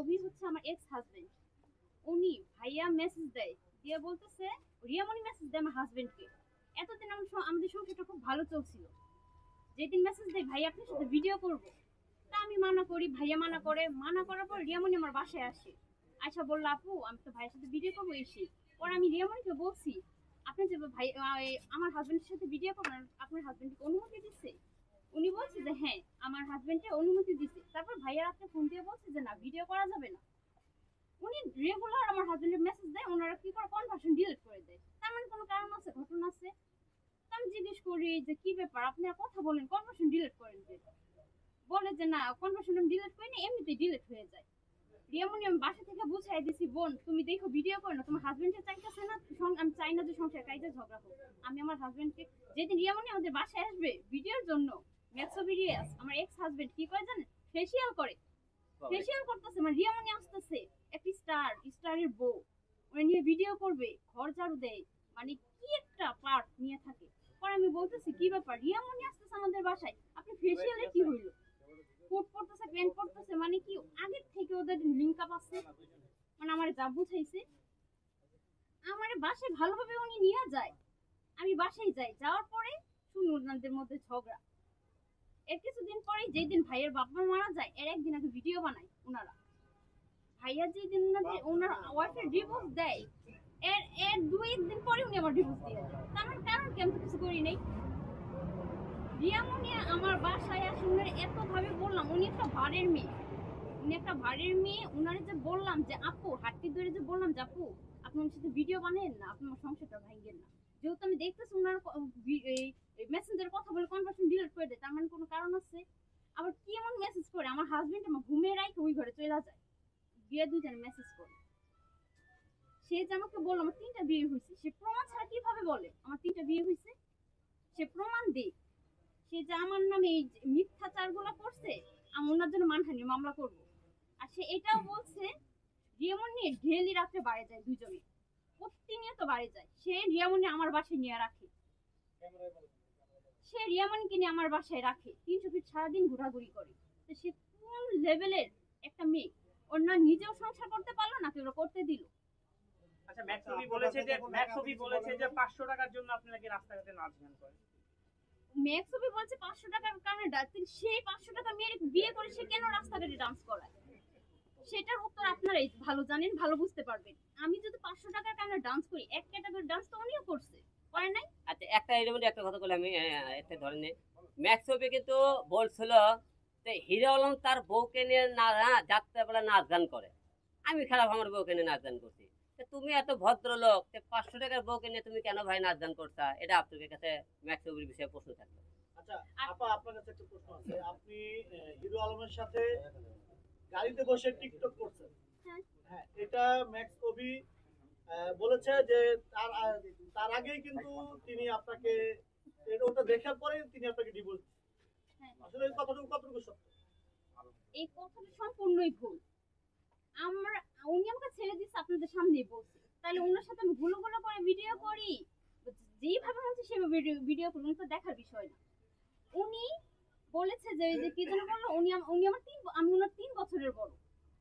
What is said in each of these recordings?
অভি হচ্ছে আমার ex husband. উনি ভাইয়া মেসেজ দেয়, দিয়ে বলতেছে রিয়ামণি মেসেজ দেয় আমার হাজবেন্ডকে। এতদিন আমাদের সংসারটা খুব ভালো চলছিল। যেদিন মেসেজ দেয় ভাই আপনার সাথে ভিডিও করব, তা আমি মানা করি, ভাইয়া মানা করে, মানা করার পর রিয়ামণি আমার বাসায় আসে। আয়সা বলল আপু আমি তো ভাইয়ের সাথে ভিডিও করবো এসে। পরে আমি রিয়ামণিকে বলছি আপনি যে ভাই আমার হাজবেন্ডের সাথে ভিডিও করবেন, আপনার হাজবেন্ডকে অনুমতি দিচ্ছে? উনি বলছে যে হ্যাঁ আমার হাজবেন্ডকে অনুমতি দিচ্ছে। তারপর ভাইয়া রাত্রে ফোন দিয়ে বলছে যে না ভিডিও করা যাবে না। উনি রেগুলার আমার হাজবেন্ডের মেসেজ দেয়, ওনারা কি করে কনভার্সন ডিলিট করে দেয়। তার মানে কোনো কারণ আছে, ঘটনা আছে। আমি জিজ্ঞেস করি যে কি ব্যাপার আপনারা কথা বলেন কনভার্সন ডিলিট করেন যে? বলে যে না কনভার্সন আমি ডিলিট করি না, এমনিতেই ডিলিট হয়ে যায়। রিয়ামনি আমি বাসা থেকে বুঝাই দিছি বোন তুমি দেখো ভিডিও করো না, তোমার হাজবেন্ডে চাইতেছে না, আমি চাই না যে সংসার কাইজে ঝগড়া হোক। আমি আমার হাজবেন্ডকে যেদিন রিয়ামনি আমাদের বাসায় আসবে ভিডিওর জন্য, ম্যাক্সোভিডিয়াস আমার এক্স হাজবেন্ড কি করে জানেন, ফেসিয়াল করে। ফেসিয়াল করতেছে মানে রিয়ামনি আসতেছে একটি স্টারের বউ, ওরা নিয়ে ভিডিও করবে, ঘর ঝাড়ু দেয়, মানে কি একটা পার্ট নিয়ে থাকে। পরে আমি বলতেছি কি ব্যাপার রিয়ামনি আসতেছে আমাদের বাসায়, আপনি ফেসিয়ালে কি হইলো? কোট পড়তেছে, প্যান্ট পড়তেছে, মানে কি আগের থেকে ওদের লিঙ্ক আপ আছে। মানে আমার যা বুঝাইছে, আমার বাসায় ভালোভাবে উনি নিয়ে যায়, আমি বাসায় যাই, যাওয়ার পরে শুনি ওনাদের মধ্যে ঝগড়া। এর কিছুদিন পরে যেদিন ভাইয়ের বাবা মারা যায় এর একদিন আগে ভিডিও বানায় ওনারা। ভাইয়া যেদিন ওনার ওয়াইফের ডিভোর্স দেয় এর এর 2 দিন পরে উনি আমার ডিভোর্স দিয়ে দেয়। তার মানে কারণ কি আমি কিছু করি নাই। রিয়ামনি আমার বাসায় আসে, উনার এত ভাবে বললাম উনি একটা ভাড়ের মেয়ে, উনি একটা ভাড়ের মেয়ে। উনারে যে বললাম যে আপু হাঁটতে ধরে যে বললাম যে আপু আপনি ওর সাথে ভিডিও বানান না, আপনার সংসারটা ভাঙেন না। যেহেতু আমি দেখতেছি উনার মেসেঞ্জারে কথা বলে কনভারসেশন ডিলিট করে দেয়, তার মানে কোনো কারণ আছে। আবার কি এমন মেসেজ করে আমার হাজবেন্ড আমার ঘুমিয়ে রাখে ওই ঘরে চলে যায়, বিয়ে দুজনে মেসেজ করে। সে যে আমাকে বললো আমার 3টা বিয়ে হয়েছে, সে প্রমাণ ছাড়া কিভাবে বলে আমার 3টা বিয়ে হয়েছে? সে প্রমাণ দেখ। সে যে আমার নামে এই মিথ্যাচার গুলো করছে, আমি ওনার জন্য মানহানি মামলা করব। আর সে এটাও বলছে রিয়ামনি ডেইলি রাত্রে বাড়ি যায়, দুজনে প্রতিনিয়ত বাড়ি যায়। সে রিয়ামনি আমার বাসায় নিয়ে রাখে, সে রিয়ামনিকে নিয়ে আমার বাসায় রাখে, 300 ফিট সারাদিন ঘোরাঘুরি করে। তো সে কোন লেভেলের একটা মেয়ে, ওর না নিজেও সংসার করতে পারলো না কেউ করতে দিল। আচ্ছা ম্যাক্সবি বলেছে যে 500 টাকার জন্য আপনি নাকি রাস্তাঘাটে নাচ গান করেন। ম্যাক্সবি বলছে 500 টাকার কারণে সেই 500 টাকা মেয়ের বিয়ে করে সে কেন রাস্তাঘাটে ডান্স করায়? সেটার উত্তর আপনারাই ভালো জানেন, ভালো বুঝতে পারবেন। আমি যদি 500 টাকার কারণে ডান্স করি, এক ক্যাটাগরি ডান্স তো উনিও করছে, করে নাই? আচ্ছা একটা এর মধ্যে একটা কথা বলে আমি একটা ধরেন ম্যাক্সবি কিন্তু বলছিল যে হিরো আলম তার বউকে নিয়ে না যাত্রাবেলা নাচ গান করে, আমি খারাপ আমার বউকে নিয়ে নাচ গান করছি। তুমি এত ভদ্রলোক 500 টাকার বউকে নিয়ে তুমি কেন ভাই নাচ গান করছা? এটা আপনাদের কাছে ম্যাক্সবির বিষয়ে প্রশ্ন থাকবে। আচ্ছা আপা আপনার কাছে একটা প্রশ্ন আছে, আপনি হিরো আলমের সাথে গাড়িতে বসে টিকটক করছেন, হ্যাঁ এটা ম্যাক্স কবি বলেছে যে তার আগেই কিন্তু তিনি আপনাকে ওটা দেখার পরে তিনি আপনাকে ডিভোর্স। আসলে কতটুকু সত্য? এই কথাটা সম্পূর্ণই ভুল। আমরা উনি আমাকে ছেড়ে দিচ্ছে আপনাদের সামনেই বলছি, তাহলে ওনার সাথে আমি ভুলো ভুলো করে ভিডিও করি, যেইভাবে হচ্ছে সেভাবে ভিডিও করি, উনি তো দেখার বিষয় না। উনি বলেছে যে কি যেন বললো, উনি আমার আমি ওনার 3 বছরের বড়।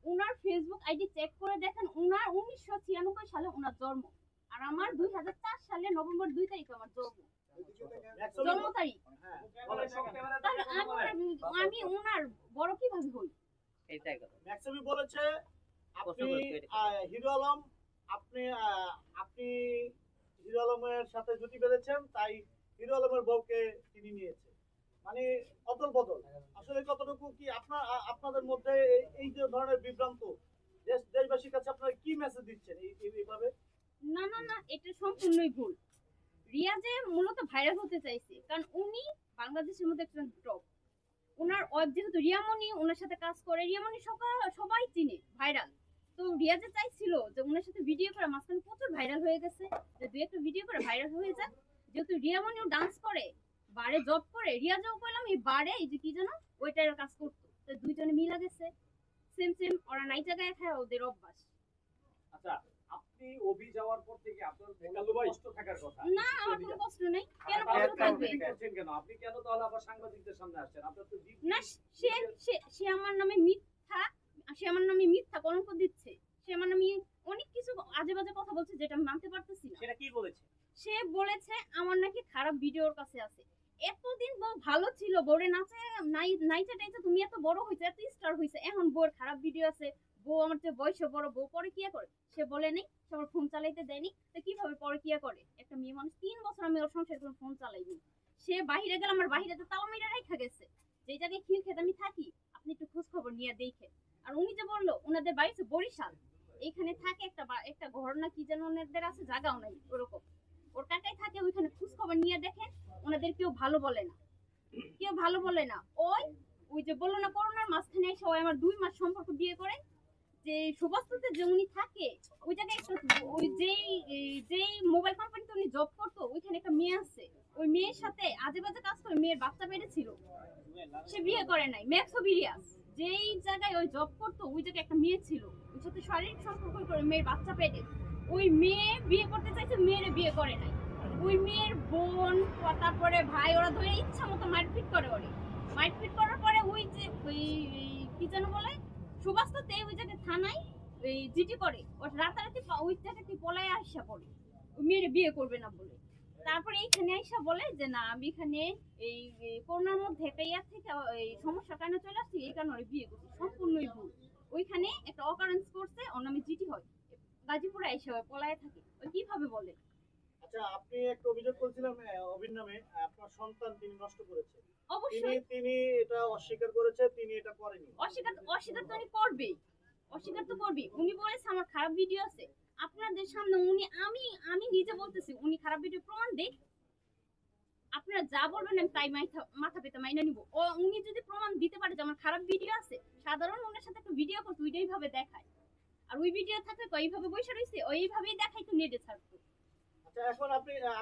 ওনার ফেসবুক আইডি চেক করে দেখেন, ওনার 1996 সালে ওনার জন্ম, আর আমার 2004 সালে নভেম্বর 2 তারিখে আমার জন্ম তারিখ। আমি ওনার বড় কিভাবে হই? এইটাই কথা ম্যাক্সবি বলেছে আপনি হিরো আলম, আপনি আপনি হিরো আলমের সাথে জুটি বেঁধেছেন, তাই হিরো আলমের বউকে তিনি নিয়েছে, মানে অদল বদল। আসলে কতটুকু কি আপনাদের মধ্যে এই যে ধরনের বিভ্রান্ত দেশবাসীর কাছে আপনারা কি মেসেজ দিচ্ছেন এইভাবে? না না না, এটা সম্পূর্ণই ভুল। রিয়া যে মূলত ভাইরাল হতে চাইছে, কারণ উনি বাংলাদেশের মধ্যে একজন টপ। ওনার যেহেতু রিয়ামনি ওনার সাথে কাজ করে, রিয়ামনি সবাই চিনে, ভাইরাল। তো রিয়া যে চাইছিল যে ওনার সাথে ভিডিও করে, মাঝখানে প্রচুর ভাইরাল হয়ে গেছে, যে 2-একটা ভিডিও করে ভাইরাল হয়ে যাক। যেহেতু রিয়ামনিও ডান্স করে, বারে জব করে, রিয়া যাও করলাম এই বারে এই যে কি যেন ওইটার কাজ করতো, তো দুইজনে মিলা গেছে, সেম সেম ওরা নাই জায়গায় খায়, ওদের অভ্যাস। আচ্ছা আপনি অভি যাওয়ার পর থেকে আপনার কষ্ট থাকার কথা না, আমার কোনো কষ্ট নেই। কেন কষ্ট থাকবে? কেন আপনি কেন তাহলে আবার সাংবাদিকদের সামনে আসছেন? আপনার তো না, সে আমার নামে মিথ্যা, সে আমার নামে মিথ্যা কলঙ্ক দিচ্ছে, সে মানে আমি অনেক কিছু আজে বাজে কথা বলছে যেটা আমি মানতে পারতেছি না। সেটা কি বলেছে? সে বলেছে আমার নাকি খারাপ ভিডিও ওর কাছে আছে। এতদিন বউ ভালো ছিল, বউরে নাইচা টাইচা তুমি এত বড় হইছে, এত স্টার হইছে, এখন বউর খারাপ ভিডিও আছে, বউ আমার চেয়ে বয়সে বড়, বউ পরে কি করে? সে বলে নাই, সে আমার ফোন চালাইতে দেয়নি, তো কিভাবে পরে কি করে? একটা মেয়ে মানুষ 3 বছর আমি ওর সংসারে কোনো ফোন চালাইনি। সে বাহিরে গেলে আমার বাহিরে তো তাও মেরে রাখা গেছে, যেই জায়গায় খিল খেতে আমি থাকি, আপনি একটু খোঁজ খবর নিয়ে দেখেন। আর উনি যে বললো ওনাদের বাড়ি হচ্ছে বরিশাল, এইখানে থাকে একটা ঘর না কি যেন ওনাদের আছে, জায়গাও নাই ওরকম, ওর কাকাই থাকে ওইখানে, খোঁজ খবর নিয়ে দেখেন, ওনাদের কেউ ভালো বলে না, কেউ ভালো বলে না। ওই যে বললো না করোনার মাঝখানে এসে ওই আমার 2 মাস সম্পর্ক বিয়ে করে, যে সুবাস্তুতে যে উনি থাকে ওই জায়গায় একটা, ওই যেই মোবাইল কোম্পানিতে উনি জব করতো ওইখানে একটা মেয়ে আছে, ওই মেয়ের সাথে আজে বাজে কাজ করে মেয়ের বাচ্চা পেরেছিল, সে বিয়ে করে নাই। ম্যাক্সোভিরিয়াস যেই জায়গায় ওই জব করতো ওই জায়গায় একটা মেয়ে ছিল, ওই সাথে শারীরিক সম্পর্ক করে মেয়ের বাচ্চা পেটে, ওই মেয়ে বিয়ে করতে চাইছে, মেয়েরে বিয়ে করে নাই। ওই মেয়ের বোন, তারপরে ভাই, ওরা ধরে ইচ্ছা মতো মারপিট করে, মারপিট করার পরে ওই যে ওই কি যেন বলে সুবাস্ততে ওই জায়গায় থানায় ওই জিটি করে, ও রাতারাতি ওই জায়গাতে পলায় আসা পড়ে, ওই মেয়েরে বিয়ে করবে না বলে। তারপরে এইখানে আইসা বলে যে না আমি এখানে এই করোনার মধ্যে একটা ইয়ার থেকে এই সমস্যার কারণে চলে আসছি, এই কারণে ওরে বিয়ে করছি, সম্পূর্ণই ভুল। ওইখানে একটা অকারেন্স করছে, ওর নামে জিটি হয়, গাজীপুরে আইসা পলায় থাকে, ওই কিভাবে বলে? আচ্ছা, আপনি একটা অভিযোগ করেছিলেন অভির নামে, আপনার সন্তান তিনি নষ্ট করেছে। অবশ্যই তিনি এটা অস্বীকার করেছে, তিনি এটা করেনি। অস্বীকার তো উনি করবেই, অস্বীকার তো করবেই। উনি বলেছে আমার খারাপ ভিডিও আছে, আপনাদের সামনে উনি, আমি নিজে বলতেছি উনি খারাপ ভিডিও প্রমাণ দেখ, আপনারা যা বলবেন আমি তাই মাথা পেতে মাইনা নিব। উনি যদি প্রমাণ দিতে পারে যে আমার খারাপ ভিডিও আছে, সাধারণ ওনার সাথে একটা ভিডিও করতে ওইটাই ভাবে দেখায়, আর ওই ভিডিও থাকলে তো এইভাবে বসে রয়েছে, ওইভাবেই দেখাই তো নেটে ছাড়তো। আচ্ছা, এখন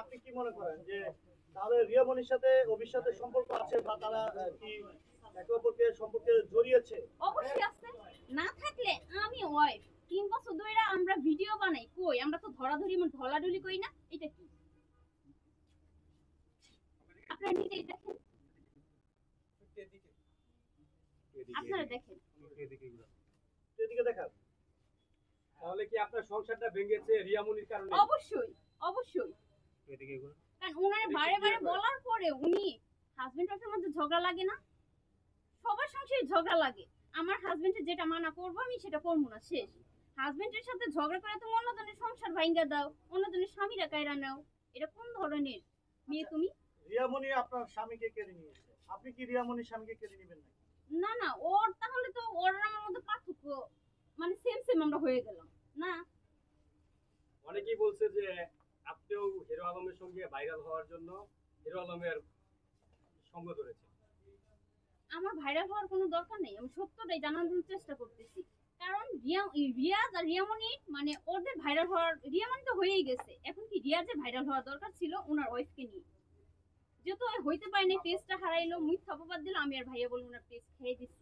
আপনি কি মনে করেন যে তাহলে রিয়ামনির সাথে অভির সাথে সম্পর্ক আছে, বা তারা কি একে অপরকে সম্পর্কে জড়িয়েছে? অবশ্যই আছে, না থাকলে আমি ওয়াইফ 3 বছর ধরে আমরা ভিডিও বানাই, কই আমরা তো ধরাধরি কই না, এটা কি আপনারা নিজেই দেখেন, আপনারা দেখেন, এদিকে দেখান। তাহলে কি আপনার সংসারটা ভেঙেছে রিয়ামনির কারণে? অবশ্যই অবশ্যই, কারণ ওনার বারে বারে বলার পরে উনি, হাজবেন্ড ওয়াইফের মধ্যে ঝগড়া লাগে না? সবার সংসারে ঝগড়া লাগে, আমার হাজবেন্ডের যেটা মানা করবো আমি সেটা করবো না, শেষ। হাজবেন্ডের সাথে ঝগড়া করে তুমি অন্যজনের সংসার ভাঙ্গা দাও, অন্যজনের স্বামীরা কায়রা নাও, এটা কোন ধরনের মেয়ে তুমি? রিয়ামনি আপনার স্বামীকে কেড়ে নিয়েছে, আপনি কি রিয়ামনির স্বামীকে কেড়ে নেবেন না? না না, ওর তাহলে তো ওর আমার মধ্যে পার্থক্য, মানে সেম আমরা হয়ে গেলাম না। অনেকেই বলছে যে আপনিও হিরো আলমের সঙ্গে ভাইরাল হওয়ার জন্য হিরো আলমের সঙ্গ ধরেছেন। আমার ভাইরাল হওয়ার কোনো দরকার নেই, আমি সত্যটাই জানানোর চেষ্টা করতেছি। কারণ রিয়াজ আর রিয়ামনি মানে ওদের ভাইরাল হওয়ার, রিয়ামনি তো হয়েই গেছে, এখন কি রিয়াজের ভাইরাল হওয়ার দরকার ছিল ওনার ওয়াইফকে নিয়ে? যেহেতু হইতে পারেনি, পেজটা হারাইলো, মিথ্যা অপবাদ দিল, আমি আর ভাইয়া বলে ওনার পেজ খেয়ে দিচ্ছি।